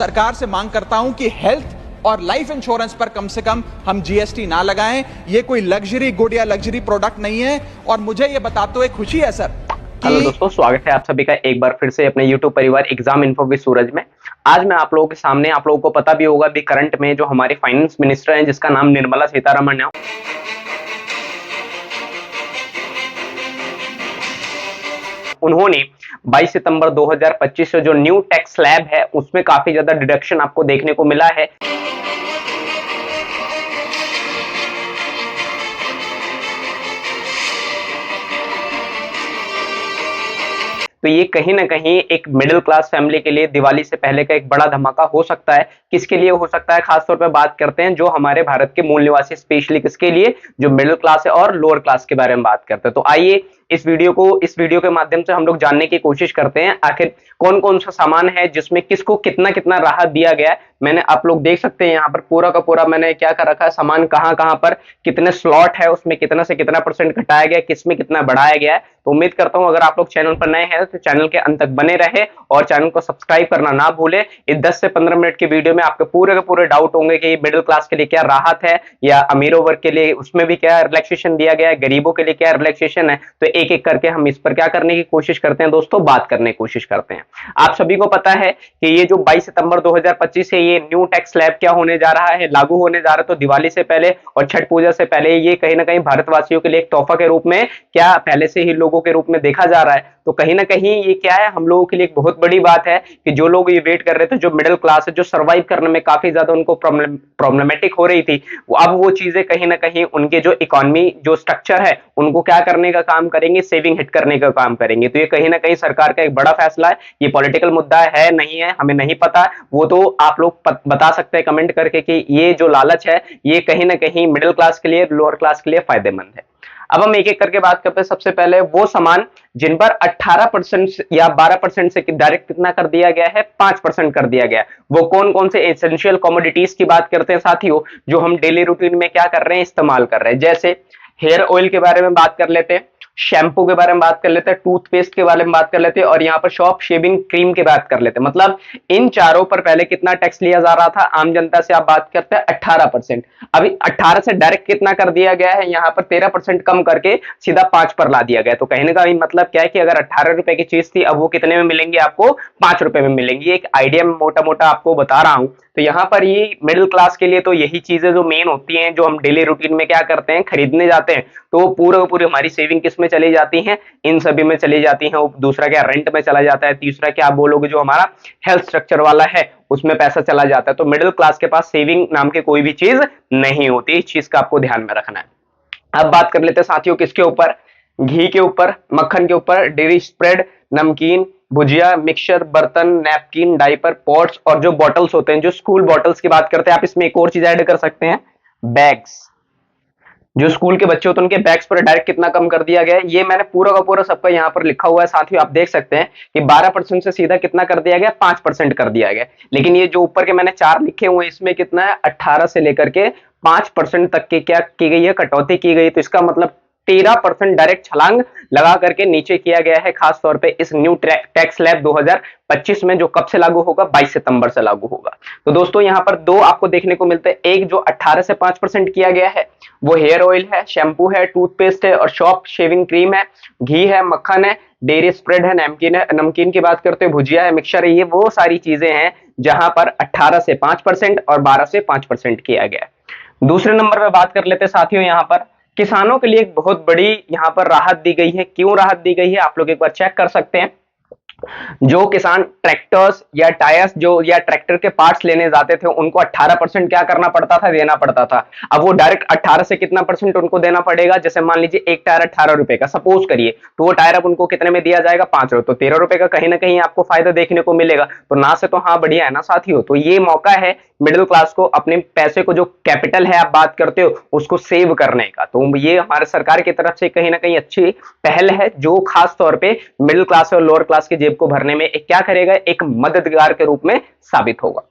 सरकार से मांग करता हूं कि हेल्थ और लाइफ इंश्योरेंस पर कम से कम हम जीएसटी ना लगाएं। ये कोई लग्जरी गुड या लग्जरी प्रोडक्ट नहीं है। और मुझे ये बताते हुए खुशी है सर। हेलो दोस्तों, स्वागत है आप सभी का एक बार फिर से अपने YouTube परिवार एग्जाम इन्फो विद सूरज में। आज मैं आप लोगों के सामने, आप लोगों को पता भी होगा भी करंट में जो हमारे फाइनेंस मिनिस्टर हैं जिसका नाम निर्मला सीतारमण है, उन्होंने 22 सितंबर 2025 से जो न्यू टैक्स स्लैब है उसमें काफी ज्यादा डिडक्शन आपको देखने को मिला है। तो ये कहीं ना कहीं एक मिडिल क्लास फैमिली के लिए दिवाली से पहले का एक बड़ा धमाका हो सकता है। किसके लिए हो सकता है, खासतौर पर बात करते हैं जो हमारे भारत के मूल निवासी, स्पेशली किसके लिए, जो मिडिल क्लास है और लोअर क्लास के बारे में बात करते हैं। तो आइए इस वीडियो के माध्यम से हम लोग जानने की कोशिश करते हैं आखिर कौन कौन सा सामान है जिसमें किसको कितना कितना राहत दिया गया है। मैंने, आप लोग देख सकते हैं यहाँ पर पूरा का पूरा मैंने क्या कर रखा है, सामान कहां कहां पर कितने स्लॉट है, उसमें कितना से कितना परसेंट घटाया गया, किसमें कितना बढ़ाया गया है। तो उम्मीद करता हूं अगर आप लोग चैनल पर नए हैं तो चैनल के अंत तक बने रहे और चैनल को सब्सक्राइब करना ना भूले। इस 10 से 15 मिनट की वीडियो में आपके पूरे के पूरे डाउट होंगे कि मिडिल क्लास के लिए क्या राहत है या अमीरों वर्ग के लिए उसमें भी क्या रिलैक्सेशन दिया गया है, गरीबों के लिए क्या रिलैक्सेशन है। तो एक एक करके हम इस पर क्या करने की कोशिश करते हैं दोस्तों, बात करने की कोशिश करते हैं। आप सभी को पता है कि ये जो 22 सितंबर 2025 से ये न्यू टैक्स स्लैब क्या होने जा रहा है, लागू होने जा रहा है। तो दिवाली से पहले और छठ पूजा से पहले ये कहीं ना कहीं भारतवासियों के लिए एक तोहफा के रूप में, क्या पहले से ही लोगों के रूप में देखा जा रहा है। तो कहीं ना कहीं ये क्या है, हम लोगों के लिए एक बहुत बड़ी बात है कि जो लोग ये वेट कर रहे थे, जो मिडिल क्लास है, जो सर्वाइव करने में काफी ज्यादा उनको प्रॉब्लमेटिक हो रही थी, अब वो चीजें कहीं ना कहीं उनके जो इकोनॉमी, जो स्ट्रक्चर है, उनको क्या करने का काम करेंगे, सेविंग हिट करने का काम करेंगे। तो ये कहीं ना कहीं सरकार का एक बड़ा फैसला है। ये पॉलिटिकल मुद्दा है नहीं है हमें नहीं पता, वो तो आप लोग बता सकते हैं कमेंट करके कि ये जो लालच है ये कहीं ना कहीं मिडिल क्लास के लिए, लोअर क्लास के लिए फायदेमंद है। अब हम एक एक करके बात करते हैं। सबसे पहले वो सामान जिन पर 18% या 12% से डायरेक्ट कितना कर दिया गया है, 5% कर दिया गया है। वो कौन कौन से एसेंशियल कमोडिटीज की बात करते हैं साथियों, जो हम डेली रूटीन में क्या कर रहे हैं, इस्तेमाल कर रहे हैं। जैसे हेयर ऑयल के बारे में बात कर लेते हैं, शैम्पू के बारे में बात कर लेते हैं, टूथपेस्ट के बारे में बात कर लेते हैं और यहाँ पर शॉप शेविंग क्रीम की बात कर लेते हैं। मतलब इन चारों पर पहले कितना टैक्स लिया जा रहा था आम जनता से, आप बात करते हैं 18%। अभी 18 से डायरेक्ट कितना कर दिया गया है, यहाँ पर 13% कम करके सीधा 5 पर ला दिया गया। तो कहने का मतलब क्या है कि अगर 18 रुपए की चीज थी, अब वो कितने में मिलेंगी आपको, 5 रुपए में मिलेंगी। एक आइडिया में मोटा मोटा आपको बता रहा हूं। तो यहाँ पर ये मिडिल क्लास के लिए तो यही चीजें जो मेन होती हैं, जो हम डेली रूटीन में क्या करते हैं, खरीदने जाते हैं, तो पूरा पूरी हमारी सेविंग किस में चली जाती है, इन सभी में चली जाती है। दूसरा क्या, रेंट में चला जाता है। तीसरा क्या आप बोलोगे, जो हमारा हेल्थ स्ट्रक्चर वाला है उसमें पैसा चला जाता है। तो मिडिल क्लास के पास सेविंग नाम की कोई भी चीज नहीं होती। इस चीज का आपको ध्यान में रखना है। अब बात कर लेते हैं साथियों किसके ऊपर, घी के ऊपर, मक्खन के ऊपर, डेयरी स्प्रेड, नमकीन, भुजिया, मिक्सचर, बर्तन, नैपकिन, डाइपर, पॉट्स और जो बॉटल्स होते हैं, जो स्कूल बॉटल्स की बात करते हैं। आप इसमें एक और चीज ऐड कर सकते हैं, बैग्स। जो स्कूल के बच्चे होते हैं उनके बैग्स पर डायरेक्ट कितना कम कर दिया गया है, ये मैंने पूरा का पूरा सबका यहाँ पर लिखा हुआ है साथियों। आप देख सकते हैं कि 12% से सीधा कितना कर दिया गया, 5% कर दिया गया। लेकिन ये जो ऊपर के मैंने 4 लिखे हुए हैं, इसमें कितना है, 18 से लेकर के 5% तक की क्या की गई है, कटौती की गई। तो इसका मतलब 13% डायरेक्ट छलांग लगा करके नीचे किया गया है, खास तौर पे इस न्यू टैक्स स्लैब 2025 में, जो कब से लागू होगा, 22 सितंबर से लागू होगा। तो दोस्तों यहाँ पर दो आपको देखने को मिलते हैं। एक जो 18 से 5% किया गया है वो हेयर ऑयल है, शैम्पू है, टूथपेस्ट है और शॉप शेविंग क्रीम है, घी है, मक्खन है, डेयरी स्प्रेड है, नमकीन है, नमकीन की बात करते हैं, भुजिया है, मिक्सचर है। ये वो सारी चीजें हैं जहां पर 18 से 5% और 12 से 5% किया गया है। दूसरे नंबर पर बात कर लेते हैं साथियों, यहाँ पर किसानों के लिए एक बहुत बड़ी यहाँ पर राहत दी गई है। क्यों राहत दी गई है, आप लोग एक बार चेक कर सकते हैं। जो किसान ट्रैक्टर्स या टायर्स जो या ट्रैक्टर के पार्ट्स लेने जाते थे, उनको 18% क्या करना पड़ता था, देना पड़ता था। अब वो डायरेक्ट 18 से कितना परसेंट उनको देना पड़ेगा। जैसे मान लीजिए एक टायर 18 रुपए का सपोज करिए, तो वो टायर अब उनको कितने में दिया जाएगा, 5 रुपए। तो 13 रुपए का कहीं ना कहीं आपको फायदा देखने को मिलेगा। तो ना से तो हाँ बढ़िया है ना साथियों। तो ये मौका है मिडिल क्लास को अपने पैसे को, जो कैपिटल है आप बात करते हो, उसको सेव करने का। तो ये हमारे सरकार की तरफ से कहीं ना कहीं अच्छी पहल है, जो खास तौर पे मिडिल क्लास और लोअर क्लास की जेब को भरने में एक क्या करेगा, एक मददगार के रूप में साबित होगा।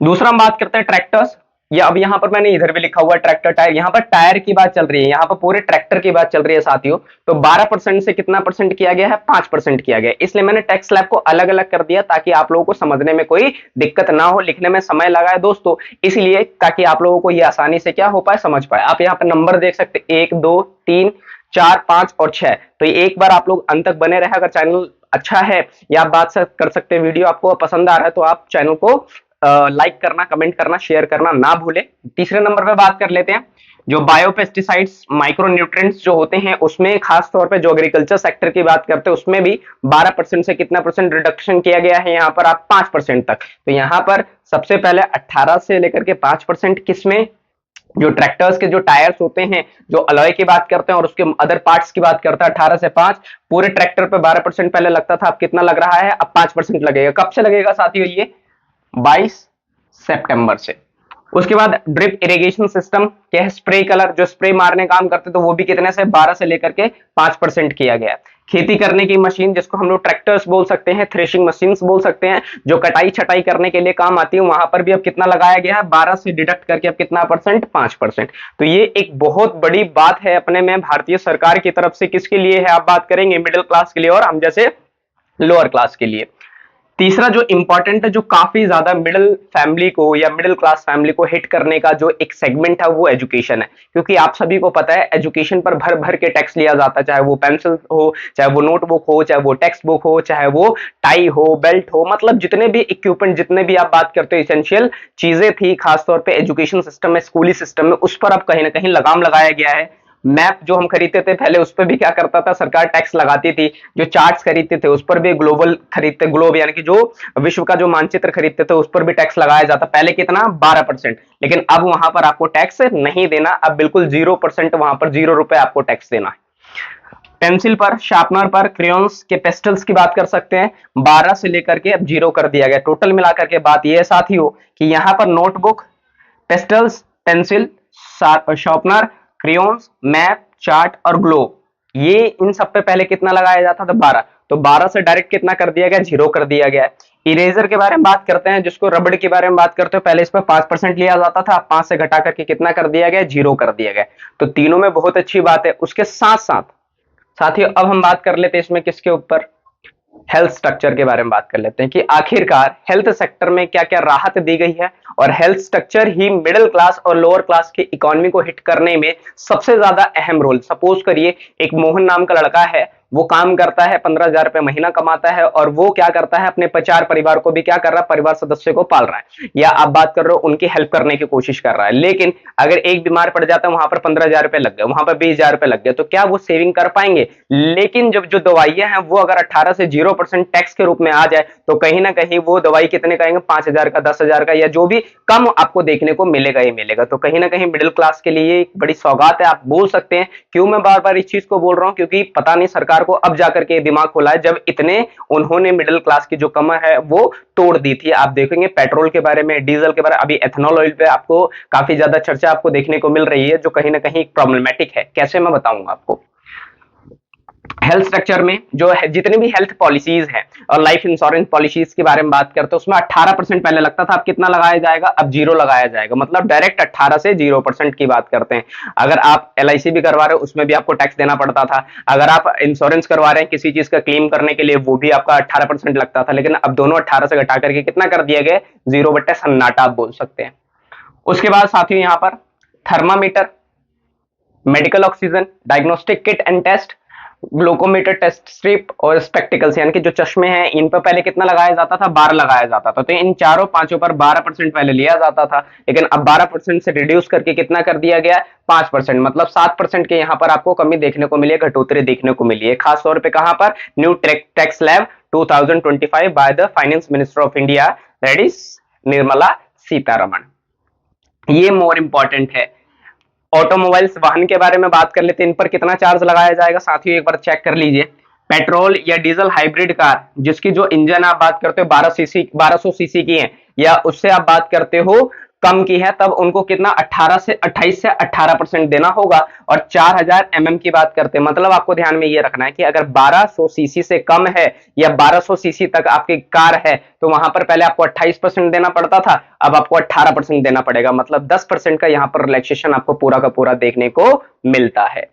दूसरा हम बात करते हैं ट्रैक्टर्स। या अब यहाँ पर मैंने इधर भी लिखा हुआ ट्रैक्टर टायर, यहाँ पर टायर की बात चल रही है, यहाँ पर पूरे ट्रैक्टर की बात चल रही है साथियों। तो 12% से कितना परसेंट किया गया है, 5% किया गया है। इसलिए मैंने टैक्स स्लैब को अलग अलग कर दिया ताकि आप लोगों को समझने में कोई दिक्कत ना हो, लिखने में समय लगा है दोस्तों, इसलिए ताकि आप लोगों को ये आसानी से क्या हो पाए, समझ पाए। आप यहाँ पर नंबर देख सकते हैं 1 2 3 4 5 और 6। तो एक बार आप लोग अंत तक बने रहे, अगर चैनल अच्छा है या आप बात कर सकते हैं, वीडियो आपको पसंद आ रहा है तो आप चैनल को लाइक करना, कमेंट करना, शेयर करना ना भूले। तीसरे नंबर पे बात कर लेते हैं, जो बायोपेस्टिसाइड्स, माइक्रो न्यूट्रिएंट्स जो होते हैं उसमें खास तौर पे जो एग्रीकल्चर सेक्टर की बात करते हैं उसमें भी 12% से कितना परसेंट रिडक्शन किया गया है, यहाँ पर आप 5% तक। तो यहाँ पर सबसे पहले 18 से लेकर के 5% किसमें, जो ट्रैक्टर्स के जो टायर्स होते हैं, जो अलॉय की बात करते हैं और उसके अदर पार्ट्स की बात करते हैं, 18 से 5। पूरे ट्रैक्टर पे 12% पहले लगता था, अब कितना लग रहा है, अब 5% लगेगा। कब से लगेगा साथियों, ये 22 सितंबर से। उसके बाद ड्रिप इरिगेशन सिस्टम क्या, स्प्रे कलर जो स्प्रे मारने काम करते तो वो भी कितने से 12 से लेकर के 5% किया गया। खेती करने की मशीन जिसको हम लोग ट्रैक्टर्स बोल सकते हैं, थ्रेशिंग मशीन्स बोल सकते हैं, जो कटाई छटाई करने के लिए काम आती है, वहां पर भी अब कितना लगाया गया है, 12 से डिडक्ट करके अब कितना परसेंट, 5%। तो ये एक बहुत बड़ी बात है अपने में भारतीय सरकार की तरफ से। किसके लिए है, आप बात करेंगे मिडिल क्लास के लिए और हम जैसे लोअर क्लास के लिए। तीसरा जो इंपॉर्टेंट है, जो काफी ज्यादा मिडिल फैमिली को या मिडिल क्लास फैमिली को हिट करने का जो एक सेगमेंट है वो एजुकेशन है। क्योंकि आप सभी को पता है एजुकेशन पर भर भर के टैक्स लिया जाता है, चाहे वो पेंसिल हो, चाहे वो नोटबुक हो, चाहे वो टेक्स्ट बुक हो, चाहे वो टाई हो, बेल्ट हो, मतलब जितने भी इक्विपमेंट, जितने भी आप बात करते हो इसेंशियल चीजें थी खासतौर पर एजुकेशन सिस्टम में, स्कूली सिस्टम में, उस पर अब कहीं ना कहीं लगाम लगाया गया है। मैप जो हम खरीदते थे पहले उस पर भी क्या करता था, सरकार टैक्स लगाती थी। जो चार्ट्स खरीदते थे उस पर भी ग्लोबल खरीदते, ग्लोब यानी कि जो विश्व का जो मानचित्र खरीदते थे उस पर भी टैक्स लगाया जाता। पहले कितना, 12%, लेकिन अब वहां पर आपको टैक्स नहीं देना, अब बिल्कुल 0%, वहां पर 0 रुपए आपको टैक्स देना है। पेंसिल पर, शार्पनर पर, क्रेयॉन्स के पेस्टल्स की बात कर सकते हैं, 12 से लेकर के अब 0 कर दिया गया। टोटल मिलाकर के बात यह साथी हो कि यहाँ पर notebook, pastels, pencil, sharpener, crayons, map, chart और ग्लोब, ये इन सब पे पहले कितना लगाया जाता था, 12। तो 12 से डायरेक्ट कितना कर दिया गया, 0 कर दिया गया। इरेजर के बारे में बात करते हैं, जिसको रबड़ के बारे में बात करते हो, पहले इस पर 5% लिया जाता था, 5 से घटा करके कितना कर दिया गया, 0 कर दिया गया। तो तीनों में बहुत अच्छी बात है। उसके साथ साथ साथियों अब हम बात कर लेते हैं इसमें किसके ऊपर, हेल्थ स्ट्रक्चर के बारे में बात कर लेते हैं कि आखिरकार हेल्थ सेक्टर में क्या क्या राहत दी गई है। और हेल्थ स्ट्रक्चर ही मिडिल क्लास और लोअर क्लास की इकोनॉमी को हिट करने में सबसे ज्यादा अहम रोल। सपोज करिए एक मोहन नाम का लड़का है, वो काम करता है, 15,000 रुपए महीना कमाता है, और वो क्या करता है, अपने 4 परिवार को भी क्या कर रहा है, परिवार सदस्य को पाल रहा है, या आप बात कर रहे हो उनकी हेल्प करने की कोशिश कर रहा है। लेकिन अगर एक बीमार पड़ जाता है, वहां पर 15,000 रुपए लग गए, वहां पर 20,000 रुपए लग गए, तो क्या वो सेविंग कर पाएंगे। लेकिन जब जो दवाइयां हैं वो अगर 18 से 0% टैक्स के रूप में आ जाए तो कहीं ना कहीं वो दवाई कितने कहेंगे, 5,000 का, 10,000 का, या जो भी कम आपको देखने को मिलेगा ही मिलेगा। तो कहीं ना कहीं मिडिल क्लास के लिए एक बड़ी सौगात है, आप बोल सकते हैं। क्यों मैं बार बार इस चीज को बोल रहा हूं, क्योंकि पता नहीं सरकार को अब जाकर के दिमाग खोला है, जब इतने उन्होंने मिडिल क्लास की जो कमर है वो तोड़ दी थी। आप देखेंगे पेट्रोल के बारे में, डीजल के बारे में, अभी एथेनॉल ऑयल पे आपको काफी ज्यादा चर्चा आपको देखने को मिल रही है, जो कहीं ना कहीं प्रॉब्लमेटिक है। कैसे, मैं बताऊंगा आपको। हेल्थ स्ट्रक्चर में जो है जितनी भी हेल्थ पॉलिसीज हैं और लाइफ इंश्योरेंस पॉलिसीज के बारे में बात करते हैं, उसमें 18% पहले लगता था, अब कितना लगाया जाएगा, अब 0 लगाया जाएगा। मतलब डायरेक्ट 18 से 0% की बात करते हैं। अगर आप LIC भी करवा रहे हो उसमें भी आपको टैक्स देना पड़ता था। अगर आप इंश्योरेंस करवा रहे हैं किसी चीज का क्लेम करने के लिए, वो भी आपका 18% लगता था। लेकिन अब दोनों 18 से घटा करके कितना कर दिया गया, 0/सन्नाटा आप बोल सकते हैं। उसके बाद साथियों यहाँ पर thermometer, medical oxygen, diagnostic kit and test, glucometer, test strip और स्पेक्टिकल्स यानी कि जो चश्मे हैं, इन पर पहले कितना लगाया जाता था, 12 लगाया जाता था। तो इन चारों पांचों पर 12% पहले लिया जाता था, लेकिन अब 12% से रिड्यूस करके कितना कर दिया गया, 5%। मतलब 7% के यहाँ पर आपको कमी देखने को मिली है, घटोतरी देखने को मिली है। खासतौर पर कहां पर, new tax slab 2025 by the finance minister of India, that is Nirmala Sitharaman. ये मोर इंपॉर्टेंट है। ऑटोमोबाइल्स, वाहन के बारे में बात कर लेते हैं, इन पर कितना चार्ज लगाया जाएगा साथियों, एक बार चेक कर लीजिए। पेट्रोल या डीजल हाइब्रिड कार जिसकी जो इंजन आप बात करते हो 1200 सीसी की है, या उससे आप बात करते हो कम की है तब उनको कितना 28 से 18% देना होगा। और 4000 mm की बात करते हैं, मतलब आपको ध्यान में ये रखना है कि अगर 1200 सीसी से कम है या 1200 सीसी तक आपकी कार है तो वहां पर पहले आपको 28% देना पड़ता था, अब आपको 18% देना पड़ेगा, मतलब 10% का यहां पर रिलैक्सेशन आपको पूरा का पूरा देखने को मिलता है।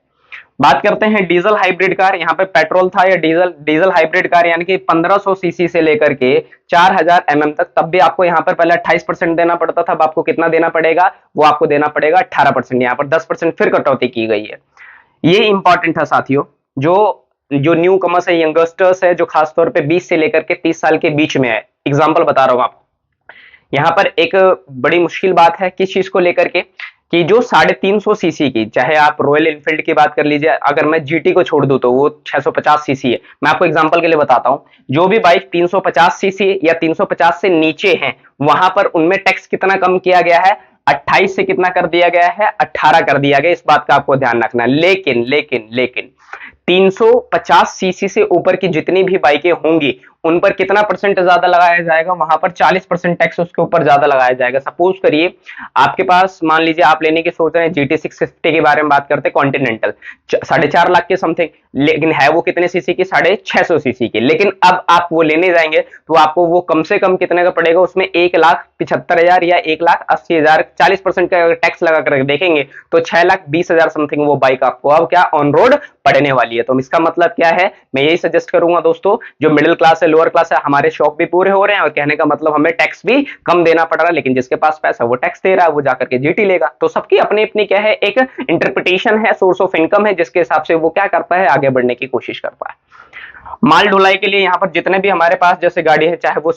बात करते हैं डीजल हाइब्रिड कार, यहाँ पे पेट्रोल था या डीजल हाइब्रिड कार यानी कि 1500 सीसी से लेकर के 4000 mm तक, तब भी आपको यहाँ पर पहले 28% देना पड़ता था, अब आपको कितना देना पड़ेगा, वो आपको देना पड़ेगा 18%, यहाँ पर 10% फिर कटौती की गई है। ये इंपॉर्टेंट है साथियों, जो न्यू कमर्स है, यंगस्टर्स है, जो खासतौर पे 20 से लेकर के 30 साल के बीच में है। एग्जाम्पल बता रहा हूं आपको, यहाँ पर एक बड़ी मुश्किल बात है किस चीज को लेकर के, कि जो 350 सीसी की, चाहे आप रॉयल एनफील्ड की बात कर लीजिए, अगर मैं जीटी को छोड़ दूं तो वो 650 सीसी है। मैं आपको एग्जांपल के लिए बताता हूं, जो भी बाइक 350 सीसी या 350 से नीचे हैं वहां पर उनमें टैक्स कितना कम किया गया है, 28 से कितना कर दिया गया है, 18 कर दिया गया। इस बात का आपको ध्यान रखना। लेकिन लेकिन लेकिन 350 सीसी से ऊपर की जितनी भी बाइकें होंगी उन पर कितना परसेंट ज्यादा लगाया जाएगा, वहां पर 40% टैक्स उसके ऊपर ज्यादा लगाया जाएगा। सपोज करिए आपके पास, मान लीजिए आप लेने की सोच रहे हैं GT 650 के बारे में बात करते हैं, कॉन्टिनेंटल 4.5 लाख के समथिंग, लेकिन है वो कितने सीसी की, 650 सीसी की। लेकिन अब आप वो लेने जाएंगे तो आपको वो कम से कम कितने का पड़ेगा, उसमें 1,75,000 या 1,80,000, 40% का टैक्स लगा कर देखेंगे तो 6,20,000 समथिंग वो बाइक आपको अब क्या ऑन रोड पड़ने वाली है। तो इसका मतलब क्या है, मैं यही सजेस्ट करूंगा दोस्तों, जो मिडिल क्लास है, लोअर क्लास है, हमारे शौक भी पूरे हो रहे हैं और कहने का मतलब हमें टैक्स भी कम देना पड़ रहा है, लेकिन जिसके पास पैसा वो टैक्स दे रहा है, वो जाकर के जीटी लेगा। तो सबकी अपनी अपनी क्या है, एक इंटरप्रिटेशन है, सोर्स ऑफ इनकम है, जिसके हिसाब से वो क्या करता है, आगे बढ़ने की कोशिश करता है। माल ढुलाई के लिए यहाँ पर जितने भी हमारे पास जैसे गाड़ी है, चाहे वो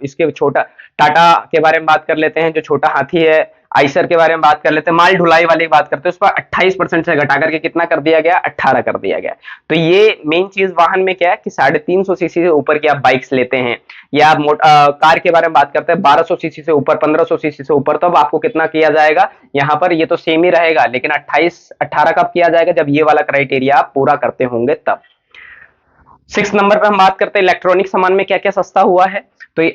इसके छोटा टाटा के बारे में बात कर लेते हैं, जो छोटा हाथी है, आइसर के बारे में बात कर लेते हैं, माल ढुलाई वाली बात करते हैं, उस पर 28% से घटा करके कितना कर दिया गया, 18 कर दिया गया। तो ये मेन चीज वाहन में क्या है कि 350 सीसी से ऊपर की आप बाइक्स लेते हैं, या आप कार के बारे में बात करते हैं 1200 सीसी से ऊपर, 1500 सीसी से ऊपर, तब आपको कितना किया जाएगा, यहाँ पर ये तो सेम ही रहेगा, लेकिन 18 कब किया जाएगा, जब ये वाला क्राइटेरिया आप पूरा करते होंगे तब। 6 नंबर पे हम बात करते हैं इलेक्ट्रॉनिक सामान में क्या क्या सस्ता हुआ है। तो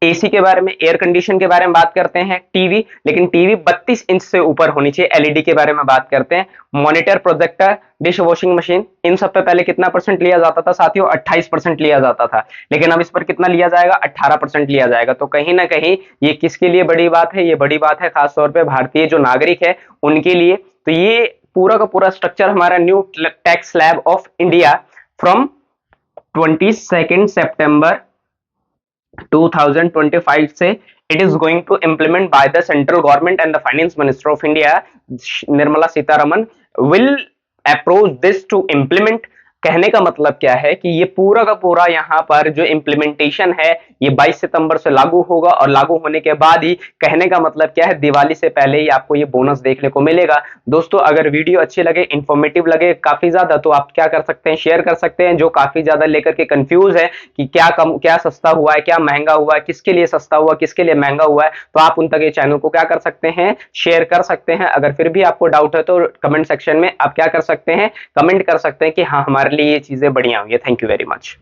एसी के बारे में, एयर कंडीशन के बारे में बात करते हैं, टीवी, लेकिन टीवी 32 इंच से ऊपर होनी चाहिए। एलईडी के बारे में बात करते हैं, monitor, projector, dish washing machine, इन सब पे पहले कितना परसेंट लिया जाता था साथियों, 28% लिया जाता था, लेकिन अब इस पर कितना लिया जाएगा, 18% लिया जाएगा। तो कहीं ना कहीं ये किसके लिए बड़ी बात है, ये बड़ी बात है खासतौर पर भारतीय जो नागरिक है उनके लिए। तो ये पूरा का पूरा स्ट्रक्चर हमारा new tax slab of India from 22 सितंबर 2025 से it is going to implement by the central government and the finance minister of India, Nirmala Sitharaman will approach this to implement। कहने का मतलब क्या है कि ये पूरा का पूरा यहाँ पर जो इंप्लीमेंटेशन है ये 22 सितंबर से लागू होगा, और लागू होने के बाद ही कहने का मतलब क्या है, दिवाली से पहले ही आपको ये बोनस देखने को मिलेगा। दोस्तों अगर वीडियो अच्छी लगे, इंफॉर्मेटिव लगे काफी ज्यादा, तो आप क्या कर सकते हैं, शेयर कर सकते हैं। जो काफी ज्यादा लेकर के कंफ्यूज है कि क्या सस्ता हुआ है, क्या महंगा हुआ है, किसके लिए सस्ता हुआ, किसके लिए महंगा हुआ है, तो आप उन तक ये चैनल को क्या कर सकते हैं, शेयर कर सकते हैं। अगर फिर भी आपको डाउट है तो कमेंट सेक्शन में आप क्या कर सकते हैं, कमेंट कर सकते हैं कि हाँ हमारे लिए ये चीजें बढ़िया हुई है। Thank you very much.